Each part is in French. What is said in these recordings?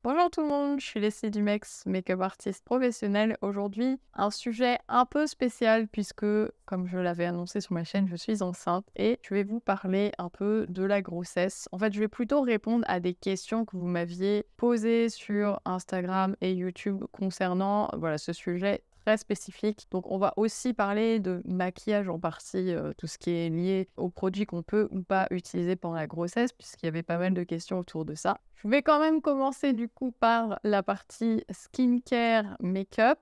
Bonjour tout le monde, je suis Leslie Dumex, make-up artiste professionnelle. Aujourd'hui, un sujet un peu spécial puisque, comme je l'avais annoncé sur ma chaîne, je suis enceinte et je vais vous parler un peu de la grossesse. En fait, je vais plutôt répondre à des questions que vous m'aviez posées sur Instagram et YouTube concernant ce sujet très spécifique. Donc, on va aussi parler de maquillage en partie, tout ce qui est lié aux produits qu'on peut ou pas utiliser pendant la grossesse, puisqu'il y avait pas mal de questions autour de ça. Je vais quand même commencer du coup par la partie skincare make-up.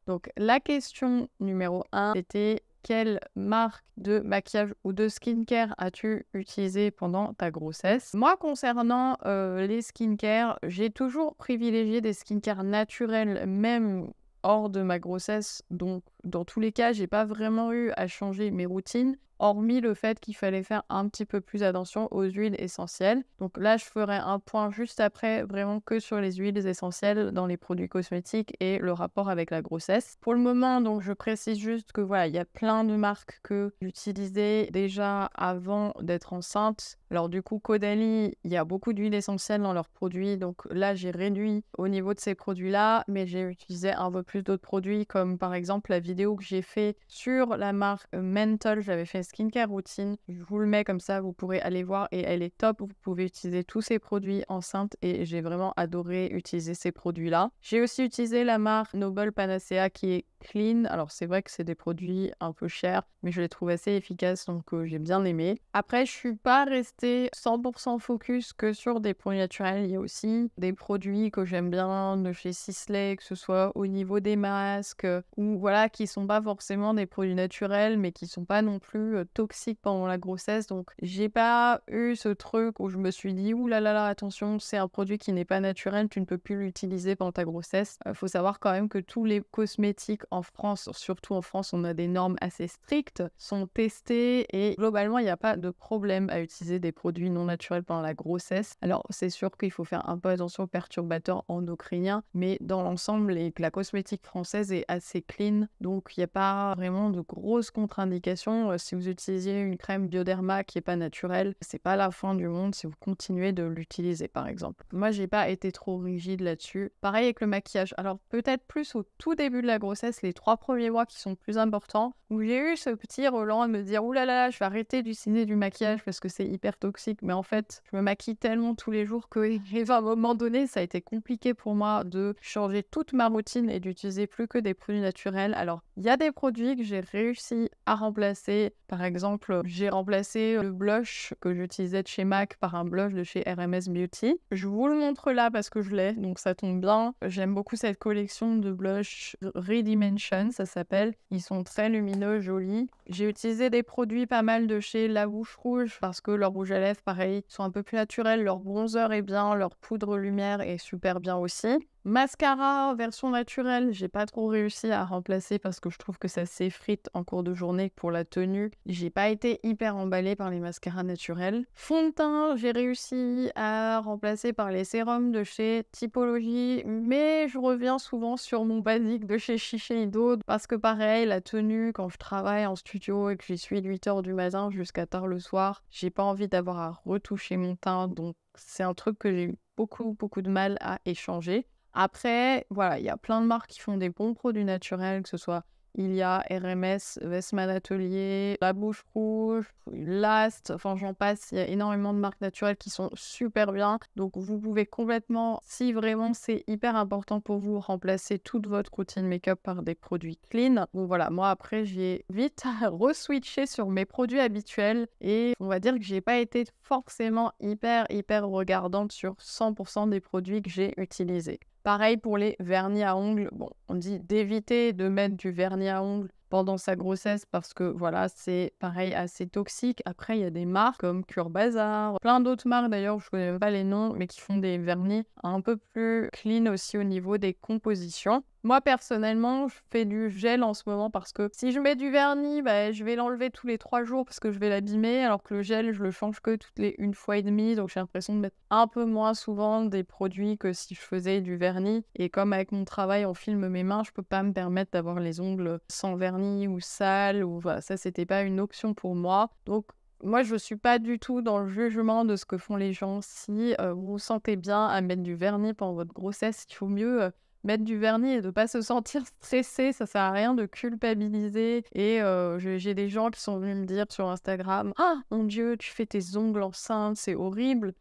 Donc, la question numéro 1 était quelle marque de maquillage ou de skincare as-tu utilisé pendant ta grossesse? Moi, concernant les skincare, j'ai toujours privilégié des skincare naturels, même hors de ma grossesse. Donc, dans tous les cas, j'ai pas vraiment eu à changer mes routines, hormis le fait qu'il fallait faire un petit peu plus attention aux huiles essentielles. Donc là, je ferai un point juste après, vraiment que sur les huiles essentielles dans les produits cosmétiques et le rapport avec la grossesse. Pour le moment, donc, je précise juste que voilà, il y a plein de marques que j'utilisais déjà avant d'être enceinte. Alors du coup, Caudalie, il y a beaucoup d'huiles essentielles dans leurs produits. Donc là, j'ai réduit au niveau de ces produits-là, mais j'ai utilisé un peu plus d'autres produits, comme par exemple la vidéo que j'ai fait sur la marque Menthol. J'avais fait une skincare routine. Je vous le mets comme ça, vous pourrez aller voir et elle est top. Vous pouvez utiliser tous ces produits enceintes et j'ai vraiment adoré utiliser ces produits-là. J'ai aussi utilisé la marque Noble Panacea qui est clean. Alors c'est vrai que c'est des produits un peu chers, mais je les trouve assez efficaces, donc j'ai bien aimé. Après, je suis pas restée 100% focus que sur des produits naturels. Il y a aussi des produits que j'aime bien de chez Sisley, que ce soit au niveau des masques ou voilà, qui sont pas forcément des produits naturels, mais qui sont pas non plus toxiques pendant la grossesse. Donc j'ai pas eu ce truc où je me suis dit ouh là là là, attention, c'est un produit qui n'est pas naturel, tu ne peux plus l'utiliser pendant ta grossesse. Faut savoir quand même que tous les cosmétiques en France, surtout en France, on a des normes assez strictes, sont testés et globalement, il n'y a pas de problème à utiliser des produits non naturels pendant la grossesse. Alors, c'est sûr qu'il faut faire un peu attention aux perturbateurs endocriniens, mais dans l'ensemble, la cosmétique française est assez clean, donc il n'y a pas vraiment de grosses contre-indications. Si vous utilisez une crème Bioderma qui n'est pas naturelle, c'est pas la fin du monde si vous continuez de l'utiliser, par exemple. Moi, j'ai pas été trop rigide là-dessus. Pareil avec le maquillage. Alors, peut-être plus au tout début de la grossesse, les 3 premiers mois qui sont plus importants, où j'ai eu ce petit relent à me dire ouh là là, je vais arrêter d'utiliser du maquillage parce que c'est hyper toxique. Mais en fait, je me maquille tellement tous les jours que à un moment donné, ça a été compliqué pour moi de changer toute ma routine et d'utiliser plus que des produits naturels. Alors, il y a des produits que j'ai réussi à remplacer. Par exemple, j'ai remplacé le blush que j'utilisais de chez MAC par un blush de chez RMS Beauty. Je vous le montre là parce que je l'ai, donc ça tombe bien. J'aime beaucoup cette collection de blush Redimension, ça s'appelle. Ils sont très lumineux, jolis. J'ai utilisé des produits pas mal de chez La Bouche Rouge parce que leurs rouges à lèvres, pareil, sont un peu plus naturels. Leur bronzer est bien, leur poudre lumière est super bien aussi. Mascara version naturelle, j'ai pas trop réussi à remplacer parce que je trouve que ça s'effrite en cours de journée pour la tenue. J'ai pas été hyper emballée par les mascaras naturels. Fond de teint, j'ai réussi à remplacer par les sérums de chez Typologie, mais je reviens souvent sur mon basique de chez Shiseido parce que pareil, la tenue, quand je travaille en studio et que j'y suis de 8h du matin jusqu'à tard le soir, j'ai pas envie d'avoir à retoucher mon teint, donc c'est un truc que j'ai eu beaucoup de mal à échanger. Après, voilà, il y a plein de marques qui font des bons produits naturels, que ce soit Ilia, RMS, Westman Atelier, La Bouche Rouge, Last, enfin j'en passe, il y a énormément de marques naturelles qui sont super bien. Donc vous pouvez complètement, si vraiment c'est hyper important pour vous, remplacer toute votre routine make-up par des produits clean. Donc voilà, moi après j'ai vite re-switché sur mes produits habituels et on va dire que j'ai pas été forcément hyper regardante sur 100% des produits que j'ai utilisés. Pareil pour les vernis à ongles. Bon, on dit d'éviter de mettre du vernis à ongles pendant sa grossesse parce que voilà, c'est pareil assez toxique. Après, il y a des marques comme Cure Bazar, plein d'autres marques d'ailleurs, je connais même pas les noms, mais qui font des vernis un peu plus clean aussi au niveau des compositions. Moi, personnellement, je fais du gel en ce moment parce que si je mets du vernis, je vais l'enlever tous les 3 jours parce que je vais l'abîmer, alors que le gel, je le change que toutes les 1 fois et demie, donc j'ai l'impression de mettre un peu moins souvent des produits que si je faisais du vernis. Et comme avec mon travail, on filme mes mains, je peux pas me permettre d'avoir les ongles sans vernis ou sales, ou voilà, ça, c'était pas une option pour moi. Donc, moi, je suis pas du tout dans le jugement de ce que font les gens. Si vous vous sentez bien à mettre du vernis pendant votre grossesse, il faut mieux mettre du vernis et de pas se sentir stressé. Ça sert à rien de culpabiliser. Et j'ai des gens qui sont venus me dire sur Instagram: «Ah, mon Dieu, tu fais tes ongles enceinte, c'est horrible».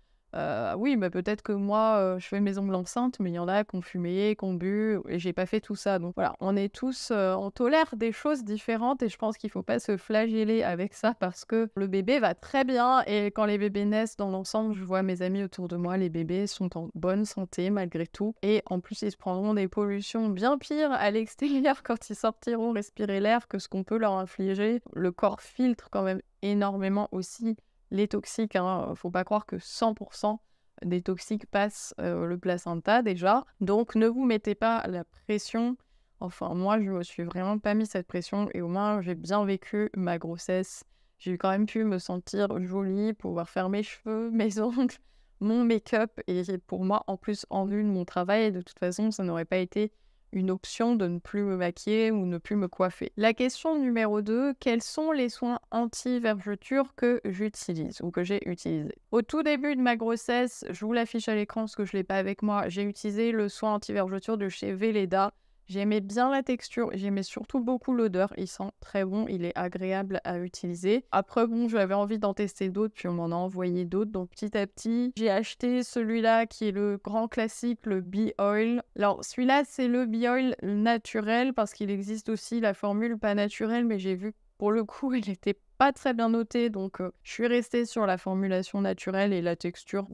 Oui, bah, peut-être que moi, je fais mes ongles enceintes, mais il y en a qui ont fumé, qui ont bu et j'ai pas fait tout ça. Donc voilà, on est tous, on tolère des choses différentes et je pense qu'il faut pas se flageller avec ça parce que le bébé va très bien et quand les bébés naissent dans l'ensemble, je vois mes amis autour de moi, les bébés sont en bonne santé malgré tout et en plus, ils se prendront des pollutions bien pires à l'extérieur quand ils sortiront respirer l'air que ce qu'on peut leur infliger. Le corps filtre quand même énormément aussi les toxiques, hein. Faut pas croire que 100 des toxiques passent le placenta déjà. Donc ne vous mettez pas la pression. Enfin, moi, je me suis vraiment pas mis cette pression et au moins, j'ai bien vécu ma grossesse. J'ai quand même pu me sentir jolie, pouvoir faire mes cheveux, mes ongles, mon make-up et pour moi, en plus, en vue de mon travail, de toute façon, ça n'aurait pas été une option de ne plus me maquiller ou ne plus me coiffer. La question numéro 2, quels sont les soins anti-vergeture que j'utilise ou que j'ai utilisés? Au tout début de ma grossesse, je vous l'affiche à l'écran parce que je ne l'ai pas avec moi, j'ai utilisé le soin anti-vergeture de chez Velleda. J'aimais bien la texture, j'aimais surtout beaucoup l'odeur, il sent très bon, il est agréable à utiliser. Après bon, j'avais envie d'en tester d'autres, puis on m'en a envoyé d'autres, donc petit à petit, j'ai acheté celui-là qui est le grand classique, le Bee Oil. Alors celui-là, c'est le Bee Oil naturel, parce qu'il existe aussi la formule pas naturelle, mais j'ai vu que pour le coup, il était pas très bien noté, donc je suis restée sur la formulation naturelle et la texture.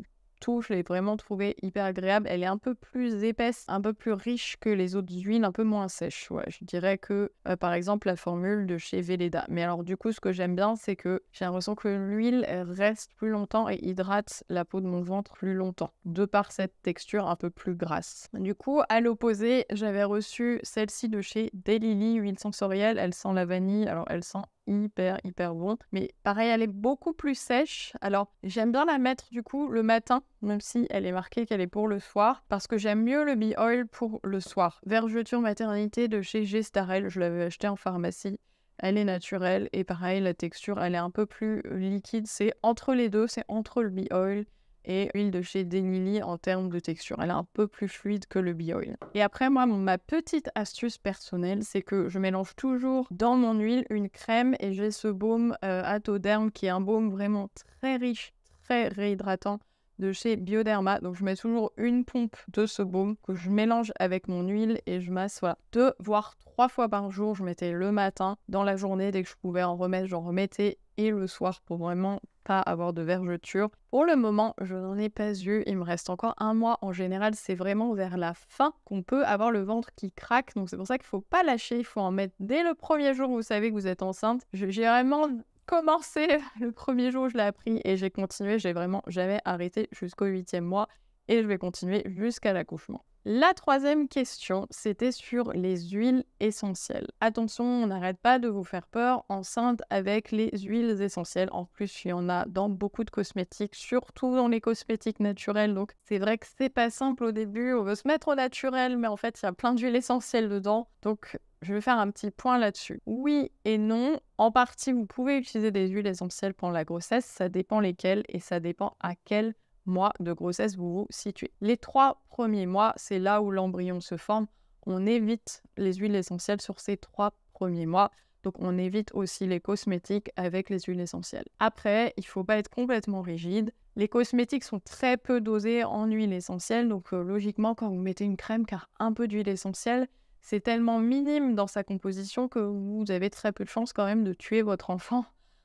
Tout, je l'ai vraiment trouvée hyper agréable. Elle est un peu plus épaisse, un peu plus riche que les autres huiles, un peu moins sèche. Ouais, je dirais que, par exemple, la formule de chez Velleda. Mais alors, du coup, ce que j'aime bien, c'est que j'ai l'impression que l'huile elle reste plus longtemps et hydrate la peau de mon ventre plus longtemps, de par cette texture un peu plus grasse. Du coup, à l'opposé, j'avais reçu celle-ci de chez Daylily, huile sensorielle. Elle sent la vanille. Alors, elle sent hyper bon. Mais pareil, elle est beaucoup plus sèche. Alors, j'aime bien la mettre du coup le matin, même si elle est marquée qu'elle est pour le soir, parce que j'aime mieux le Bee Oil pour le soir. Vergeture maternité de chez Gestarel, je l'avais acheté en pharmacie. Elle est naturelle et pareil, la texture, elle est un peu plus liquide. C'est entre les deux, c'est entre le Bee Oil et l'huile de chez Daylily en termes de texture. Elle est un peu plus fluide que le Bee Oil. Et après, moi, ma petite astuce personnelle, c'est que je mélange toujours dans mon huile une crème et j'ai ce baume Atoderm qui est un baume vraiment très riche, très réhydratant de chez Bioderma. Donc, je mets toujours une pompe de ce baume que je mélange avec mon huile et je masse, voilà, 2 voire 3 fois par jour. Je mettais le matin, dans la journée, dès que je pouvais en remettre, j'en remettais et le soir pour vraiment pas avoir de vergeture. Pour le moment, je n'en ai pas eu. Il me reste encore un mois. En général, c'est vraiment vers la fin qu'on peut avoir le ventre qui craque. Donc, c'est pour ça qu'il ne faut pas lâcher. Il faut en mettre dès le premier jour où vous savez que vous êtes enceinte. J'ai vraiment commencé le premier jour où je l'ai appris et j'ai continué. J'ai vraiment jamais arrêté jusqu'au 8e mois et je vais continuer jusqu'à l'accouchement. La troisième question, c'était sur les huiles essentielles. Attention, on n'arrête pas de vous faire peur enceinte avec les huiles essentielles. En plus, il y en a dans beaucoup de cosmétiques, surtout dans les cosmétiques naturels. Donc, c'est vrai que c'est pas simple au début. On veut se mettre au naturel, mais en fait, il y a plein d'huiles essentielles dedans. Donc, je vais faire un petit point là-dessus. Oui et non. En partie, vous pouvez utiliser des huiles essentielles pendant la grossesse. Ça dépend lesquelles et ça dépend à quel mois de grossesse vous vous situez. Les 3 premiers mois, c'est là où l'embryon se forme. On évite les huiles essentielles sur ces 3 premiers mois. Donc, on évite aussi les cosmétiques avec les huiles essentielles. Après, il ne faut pas être complètement rigide. Les cosmétiques sont très peu dosés en huile essentielle. Donc, logiquement, quand vous mettez une crème, car un peu d'huile essentielle, c'est tellement minime dans sa composition que vous avez très peu de chances quand même de tuer votre enfant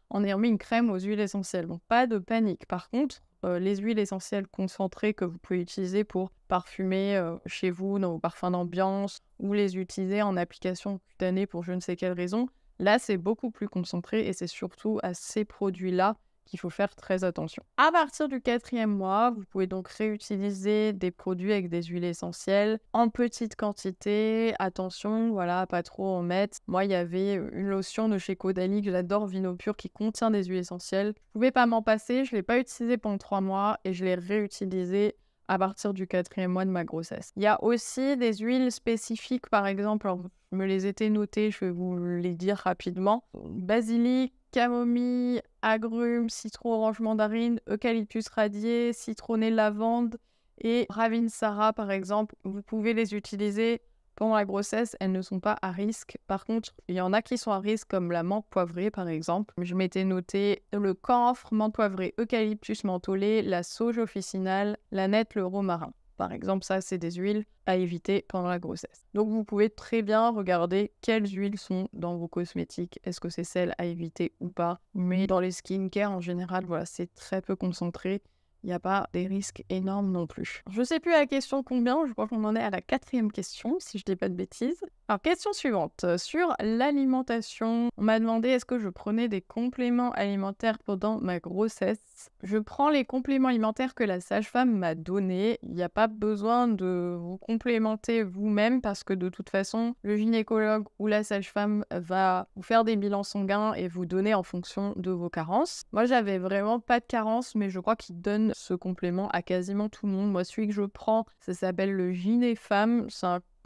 en ayant mis une crème aux huiles essentielles. Donc, pas de panique. Par contre, les huiles essentielles concentrées que vous pouvez utiliser pour parfumer chez vous, dans vos parfums d'ambiance, ou les utiliser en application cutanée pour je ne sais quelle raison, là, c'est beaucoup plus concentré et c'est surtout à ces produits-là qu'il faut faire très attention. À partir du 4e mois, vous pouvez donc réutiliser des produits avec des huiles essentielles en petite quantité. Attention, voilà, pas trop en mettre. Moi, il y avait une lotion de chez Caudalie que j'adore, Vinopure, qui contient des huiles essentielles. Je pouvais pas m'en passer, je ne l'ai pas utilisé pendant 3 mois et je l'ai réutilisé à partir du 4e mois de ma grossesse. Il y a aussi des huiles spécifiques, par exemple, alors, je me les étais notées, je vais vous les dire rapidement. Basilic, camomille, agrumes, citron, orange, mandarine, eucalyptus radié, citronné, lavande et ravinsara par exemple. Vous pouvez les utiliser pendant la grossesse, elles ne sont pas à risque. Par contre, il y en a qui sont à risque comme la menthe poivrée par exemple. Je m'étais noté le camphre, menthe poivrée, eucalyptus mentholé, la sauge officinale, l'aneth, le romarin. Par exemple, ça, c'est des huiles à éviter pendant la grossesse. Donc, vous pouvez très bien regarder quelles huiles sont dans vos cosmétiques. Est-ce que c'est celles à éviter ou pas? Mais dans les skincare, en général, voilà, c'est très peu concentré. Il n'y a pas des risques énormes non plus. Je ne sais plus à la question combien, je crois qu'on en est à la 4e question, si je ne dis pas de bêtises. Alors, question suivante. Sur l'alimentation, on m'a demandé est-ce que je prenais des compléments alimentaires pendant ma grossesse. Je prends les compléments alimentaires que la sage-femme m'a donnés. Il n'y a pas besoin de vous complémenter vous-même parce que de toute façon, le gynécologue ou la sage-femme va vous faire des bilans sanguins et vous donner en fonction de vos carences. Moi, j'avais vraiment pas de carence, mais je crois qu'il donne ce complément à quasiment tout le monde. Moi, celui que je prends, ça s'appelle le Gynéfam.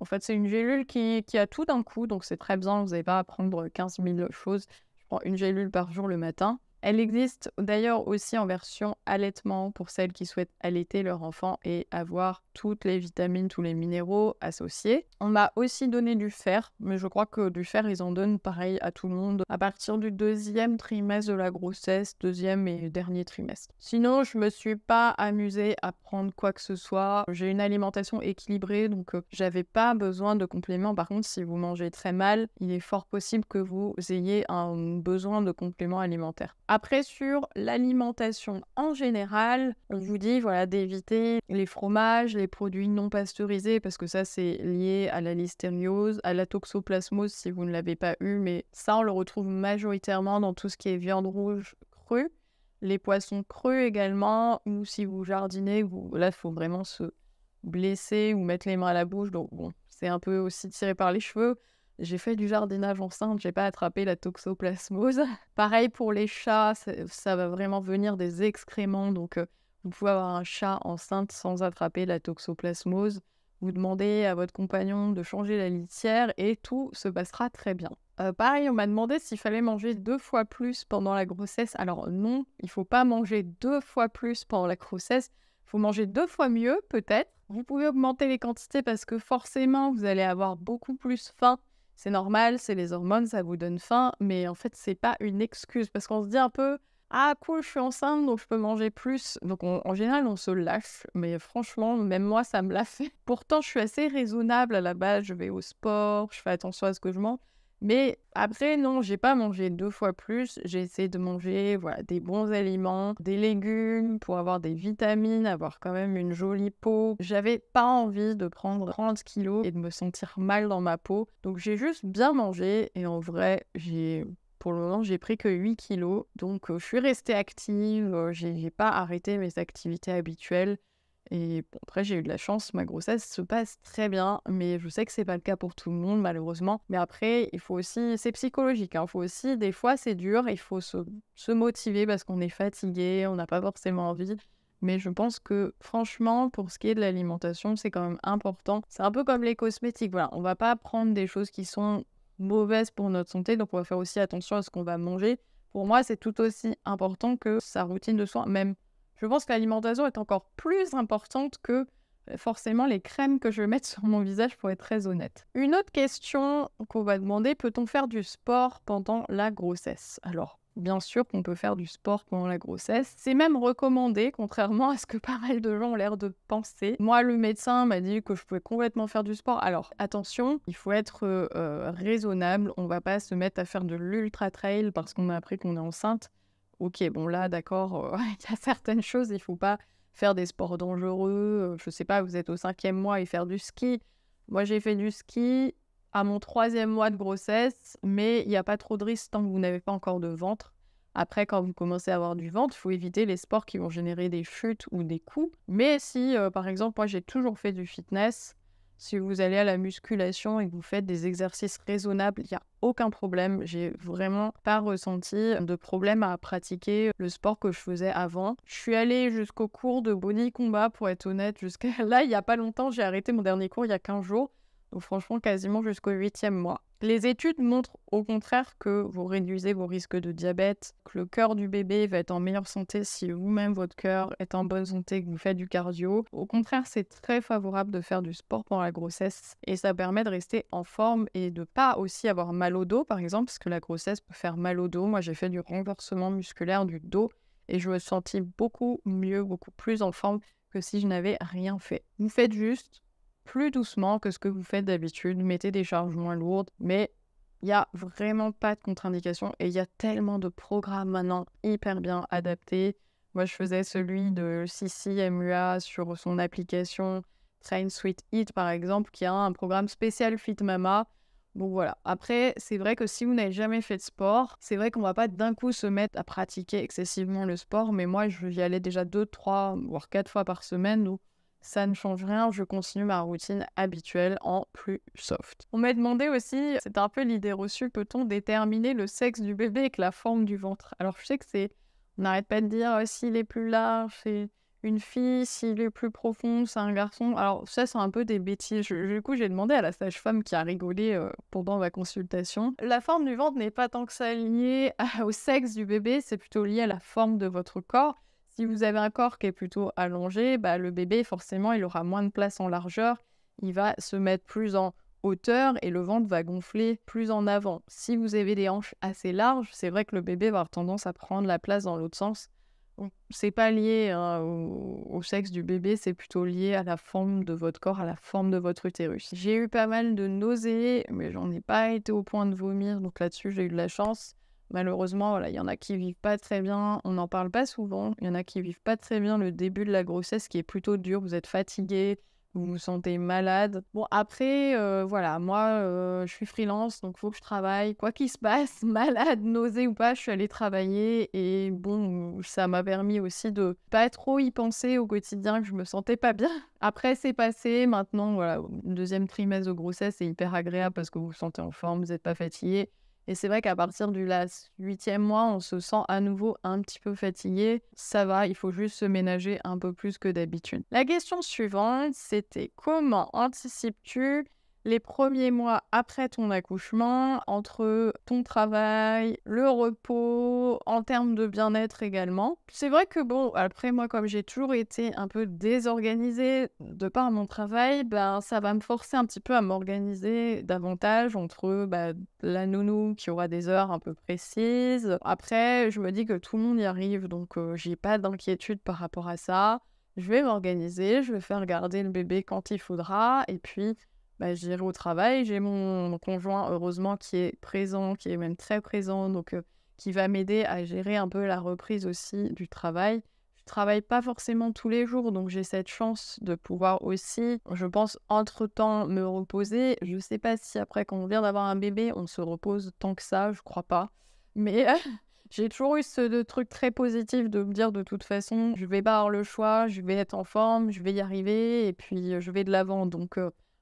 En fait, c'est une gélule qui a tout d'un coup, donc c'est très bien. Vous n'avez pas à prendre 15 000 choses. Je prends une gélule par jour le matin. Elle existe d'ailleurs aussi en version allaitement pour celles qui souhaitent allaiter leur enfant et avoir toutes les vitamines, tous les minéraux associés. On m'a aussi donné du fer, mais je crois que du fer, ils en donnent pareil à tout le monde à partir du 2e trimestre de la grossesse, 2e et dernier trimestre. Sinon, je me suis pas amusée à prendre quoi que ce soit. J'ai une alimentation équilibrée, donc j'avais pas besoin de compléments. Par contre, si vous mangez très mal, il est fort possible que vous ayez un besoin de compléments alimentaires. Après, sur l'alimentation en général, on vous dit voilà, d'éviter les fromages, les produits non pasteurisés, parce que ça, c'est lié à la listériose, à la toxoplasmose si vous ne l'avez pas eu, mais ça, on le retrouve majoritairement dans tout ce qui est viande rouge crue, les poissons crus également, ou si vous jardinez, là, il faut vraiment se blesser ou mettre les mains à la bouche, donc bon, c'est un peu aussi tiré par les cheveux. J'ai fait du jardinage enceinte, j'ai pas attrapé la toxoplasmose. Pareil pour les chats, ça va vraiment venir des excréments, donc vous pouvez avoir un chat enceinte sans attraper la toxoplasmose. Vous demandez à votre compagnon de changer la litière et tout se passera très bien. Pareil, on m'a demandé s'il fallait manger 2 fois plus pendant la grossesse. Alors non, il faut pas manger 2 fois plus pendant la grossesse. Il faut manger 2 fois mieux peut-être. Vous pouvez augmenter les quantités parce que forcément, vous allez avoir beaucoup plus faim. C'est normal, c'est les hormones, ça vous donne faim, mais en fait, c'est pas une excuse parce qu'on se dit un peu « Ah cool, je suis enceinte, donc je peux manger plus ». Donc en général, on se lâche, mais franchement, même moi, ça me l'a fait. Pourtant, je suis assez raisonnable à la base, je vais au sport, je fais attention à ce que je mange. Mais après, non, j'ai pas mangé 2 fois plus. J'ai essayé de manger voilà, des bons aliments, des légumes pour avoir des vitamines, avoir quand même une jolie peau. J'avais pas envie de prendre 30 kilos et de me sentir mal dans ma peau. Donc j'ai juste bien mangé et en vrai, pour le moment, j'ai pris que 8 kilos. Donc je suis restée active, j'ai pas arrêté mes activités habituelles. Et bon, après, j'ai eu de la chance, ma grossesse se passe très bien, mais je sais que c'est pas le cas pour tout le monde, malheureusement. Mais après, il faut aussi, c'est psychologique, hein, il faut aussi, des fois, c'est dur, il faut se motiver parce qu'on est fatigué, on n'a pas forcément envie. Mais je pense que, franchement, pour ce qui est de l'alimentation, c'est quand même important. C'est un peu comme les cosmétiques, voilà, on va pas prendre des choses qui sont mauvaises pour notre santé, donc on va faire aussi attention à ce qu'on va manger. Pour moi, c'est tout aussi important que sa routine de soins, même. Je pense que l'alimentation est encore plus importante que forcément les crèmes que je vais mettre sur mon visage pour être très honnête. Une autre question qu'on va demander, peut-on faire du sport pendant la grossesse? Alors, bien sûr qu'on peut faire du sport pendant la grossesse. C'est même recommandé, contrairement à ce que pas mal de gens ont l'air de penser. Moi, le médecin m'a dit que je pouvais complètement faire du sport. Alors, attention, il faut être raisonnable. On va pas se mettre à faire de l'ultra-trail parce qu'on a appris qu'on est enceinte. Ok, bon là, d'accord, il y a certaines choses, il faut pas faire des sports dangereux. Je sais pas, vous êtes au 5e mois et faire du ski. Moi, j'ai fait du ski à mon 3e mois de grossesse, mais il n'y a pas trop de risques tant que vous n'avez pas encore de ventre. Après, quand vous commencez à avoir du ventre, il faut éviter les sports qui vont générer des chutes ou des coups. Mais si, par exemple, moi, j'ai toujours fait du fitness, si vous allez à la musculation et que vous faites des exercices raisonnables, il n'y a aucun problème. J'ai vraiment pas ressenti de problème à pratiquer le sport que je faisais avant. Je suis allée jusqu'au cours de Boni Combat, pour être honnête. Jusqu'à là, il n'y a pas longtemps, j'ai arrêté mon dernier cours il y a 15 jours. Donc franchement, quasiment jusqu'au 8e mois. Les études montrent au contraire que vous réduisez vos risques de diabète, que le cœur du bébé va être en meilleure santé si vous-même votre cœur est en bonne santé, que vous faites du cardio. Au contraire, c'est très favorable de faire du sport pendant la grossesse et ça permet de rester en forme et de pas aussi avoir mal au dos par exemple, parce que la grossesse peut faire mal au dos. Moi, j'ai fait du renforcement musculaire du dos et je me sentis beaucoup mieux, beaucoup plus en forme que si je n'avais rien fait. Vous faites juste plus doucement que ce que vous faites d'habitude, mettez des charges moins lourdes, mais il n'y a vraiment pas de contre-indication et il y a tellement de programmes maintenant hyper bien adaptés. Moi, je faisais celui de Sissi MUA sur son application Train Sweet Eat, par exemple, qui a un programme spécial Fit Mama. Donc voilà. Après, c'est vrai que si vous n'avez jamais fait de sport, c'est vrai qu'on va pas d'un coup se mettre à pratiquer excessivement le sport, mais moi, j'y allais déjà 2, 3, voire 4 fois par semaine, donc ça ne change rien, je continue ma routine habituelle en plus soft. On m'a demandé aussi, c'est un peu l'idée reçue, peut-on déterminer le sexe du bébé avec la forme du ventre? Alors je sais que on n'arrête pas de dire s'il est plus large, c'est une fille, s'il est plus profond, c'est un garçon. Alors ça, c'est un peu des bêtises. Du coup, j'ai demandé à la sage-femme qui a rigolé pendant ma consultation. La forme du ventre n'est pas tant que ça liée au sexe du bébé, c'est plutôt lié à la forme de votre corps. Si vous avez un corps qui est plutôt allongé, le bébé, forcément, il aura moins de place en largeur. Il va se mettre plus en hauteur et le ventre va gonfler plus en avant. Si vous avez des hanches assez larges, c'est vrai que le bébé va avoir tendance à prendre la place dans l'autre sens. Donc, c'est pas lié au sexe du bébé, c'est plutôt lié à la forme de votre corps, à la forme de votre utérus. J'ai eu pas mal de nausées, mais j'en ai pas été au point de vomir, donc là-dessus, j'ai eu de la chance. Malheureusement, voilà, il y en a qui vivent pas très bien, on n'en parle pas souvent, il y en a qui vivent pas très bien le début de la grossesse qui est plutôt dur, vous êtes fatigué, vous vous sentez malade. Bon, après, voilà, moi, je suis freelance, donc il faut que je travaille. Quoi qu'il se passe, malade, nausée ou pas, je suis allée travailler et bon, ça m'a permis aussi de pas trop y penser au quotidien, que je me sentais pas bien. Après, c'est passé, maintenant, voilà, le 2e trimestre de grossesse, c'est hyper agréable parce que vous vous sentez en forme, vous n'êtes pas fatigué. Et c'est vrai qu'à partir du 8e mois, on se sent à nouveau un petit peu fatigué. Ça va, il faut juste se ménager un peu plus que d'habitude. La question suivante, c'était comment anticipes-tu les premiers mois après ton accouchement, entre ton travail, le repos, en termes de bien-être également. C'est vrai que bon, après moi, comme j'ai toujours été un peu désorganisée de par mon travail, ça va me forcer un petit peu à m'organiser davantage entre la nounou qui aura des heures un peu précises. Après, je me dis que tout le monde y arrive, donc j'ai pas d'inquiétude par rapport à ça. Je vais m'organiser, je vais faire garder le bébé quand il faudra, et puis j'irai au travail. J'ai mon conjoint, heureusement, qui est présent, qui est même très présent, donc qui va m'aider à gérer un peu la reprise aussi du travail. Je travaille pas forcément tous les jours, donc j'ai cette chance de pouvoir aussi, je pense, entre-temps me reposer. Je sais pas si après, quand on vient d'avoir un bébé, on se repose tant que ça, je crois pas. Mais j'ai toujours eu ce truc très positif de me dire de toute façon, je vais pas avoir le choix, je vais être en forme, je vais y arriver et puis je vais de l'avant. Donc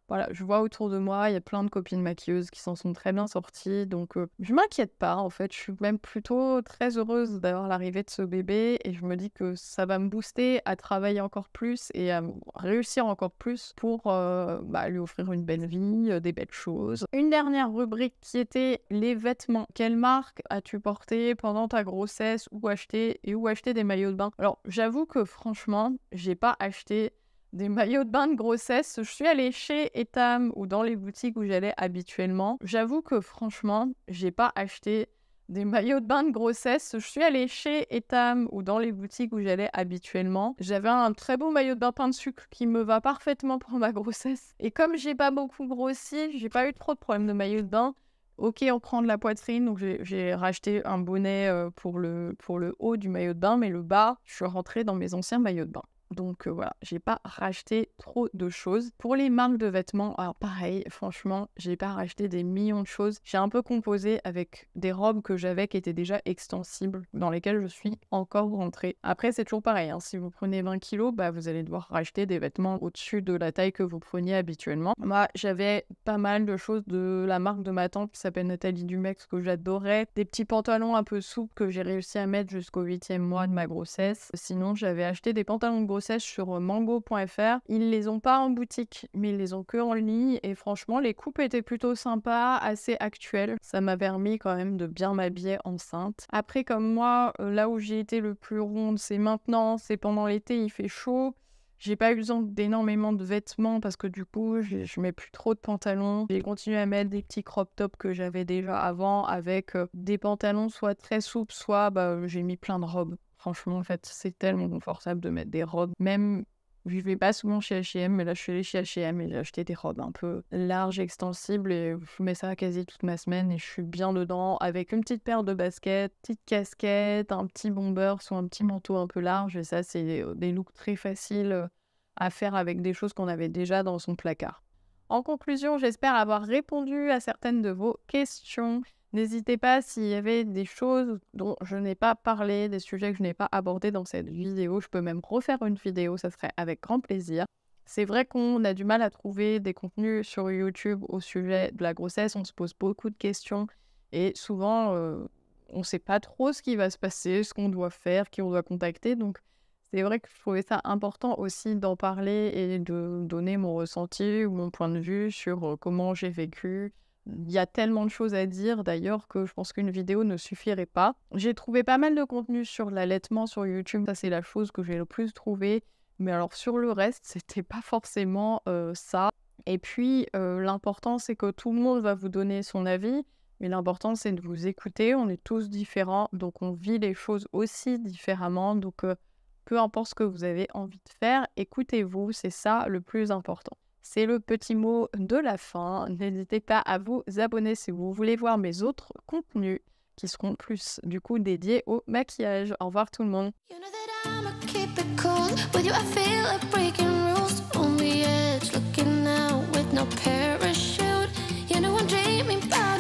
voilà, je vois autour de moi, il y a plein de copines maquilleuses qui s'en sont très bien sorties. Donc je m'inquiète pas en fait, je suis même plutôt très heureuse d'avoir l'arrivée de ce bébé et je me dis que ça va me booster à travailler encore plus et à réussir encore plus pour lui offrir une belle vie, des belles choses. Une dernière rubrique qui était les vêtements. Quelle marque as-tu porté pendant ta grossesse ou acheté des maillots de bain? Alors j'avoue que franchement, j'ai pas acheté des maillots de bain de grossesse. Je suis allée chez Etam ou dans les boutiques où j'allais habituellement. J'avoue que franchement, j'ai pas acheté des maillots de bain de grossesse. Je suis allée chez Etam ou dans les boutiques où j'allais habituellement. J'avais un très beau maillot de bain pain de sucre qui me va parfaitement pour ma grossesse. Et comme j'ai pas beaucoup grossi, j'ai pas eu trop de problèmes de maillot de bain. Ok, on prend de la poitrine, donc j'ai racheté un bonnet pour le haut du maillot de bain, mais le bas, je suis rentrée dans mes anciens maillots de bain. Donc voilà, j'ai pas racheté trop de choses. Pour les marques de vêtements, alors pareil, franchement, j'ai pas racheté des millions de choses. J'ai un peu composé avec des robes que j'avais qui étaient déjà extensibles, dans lesquelles je suis encore rentrée. Après, c'est toujours pareil, hein, si vous prenez 20 kilos, vous allez devoir racheter des vêtements au-dessus de la taille que vous preniez habituellement. Moi, j'avais pas mal de choses de la marque de ma tante qui s'appelle Nathalie Dumex, que j'adorais. Des petits pantalons un peu souples que j'ai réussi à mettre jusqu'au 8e mois de ma grossesse. Sinon, j'avais acheté des pantalons de grossesse grossesse sur mango.fr. Ils les ont pas en boutique, mais ils les ont que en ligne. Et franchement, les coupes étaient plutôt sympas, assez actuelles. Ça m'a permis quand même de bien m'habiller enceinte. Après, comme moi, là où j'ai été le plus ronde, c'est maintenant, c'est pendant l'été, il fait chaud. J'ai pas eu besoin d'énormément de vêtements parce que du coup, je mets plus trop de pantalons. J'ai continué à mettre des petits crop tops que j'avais déjà avant avec des pantalons soit très souples, soit j'ai mis plein de robes. Franchement, en fait, c'est tellement confortable de mettre des robes. Même, je vais pas souvent chez H&M, mais là, je suis allée chez H&M et j'ai acheté des robes un peu larges, extensibles et je mets ça quasi toute ma semaine et je suis bien dedans avec une petite paire de baskets, petite casquette, un petit bomber ou un petit manteau un peu large et ça, c'est des looks très faciles à faire avec des choses qu'on avait déjà dans son placard. En conclusion, j'espère avoir répondu à certaines de vos questions. N'hésitez pas s'il y avait des choses dont je n'ai pas parlé, des sujets que je n'ai pas abordés dans cette vidéo. Je peux même refaire une vidéo, ça serait avec grand plaisir. C'est vrai qu'on a du mal à trouver des contenus sur YouTube au sujet de la grossesse. On se pose beaucoup de questions et souvent, on ne sait pas trop ce qui va se passer, ce qu'on doit faire, qui on doit contacter. Donc, c'est vrai que je trouvais ça important aussi d'en parler et de donner mon ressenti ou mon point de vue sur comment j'ai vécu. Il y a tellement de choses à dire d'ailleurs que je pense qu'une vidéo ne suffirait pas. J'ai trouvé pas mal de contenu sur l'allaitement sur YouTube, ça c'est la chose que j'ai le plus trouvé. Mais alors sur le reste, c'était pas forcément ça. Et puis l'important c'est que tout le monde va vous donner son avis. Mais l'important c'est de vous écouter, on est tous différents, donc on vit les choses aussi différemment. Donc peu importe ce que vous avez envie de faire, écoutez-vous, c'est ça le plus important. C'est le petit mot de la fin. N'hésitez pas à vous abonner si vous voulez voir mes autres contenus qui seront plus du coup dédiés au maquillage. Au revoir tout le monde. You know that I'ma keep it cool. With you I feel like breaking rules. On the edge, looking out with no parachute. You know I'm dreaming about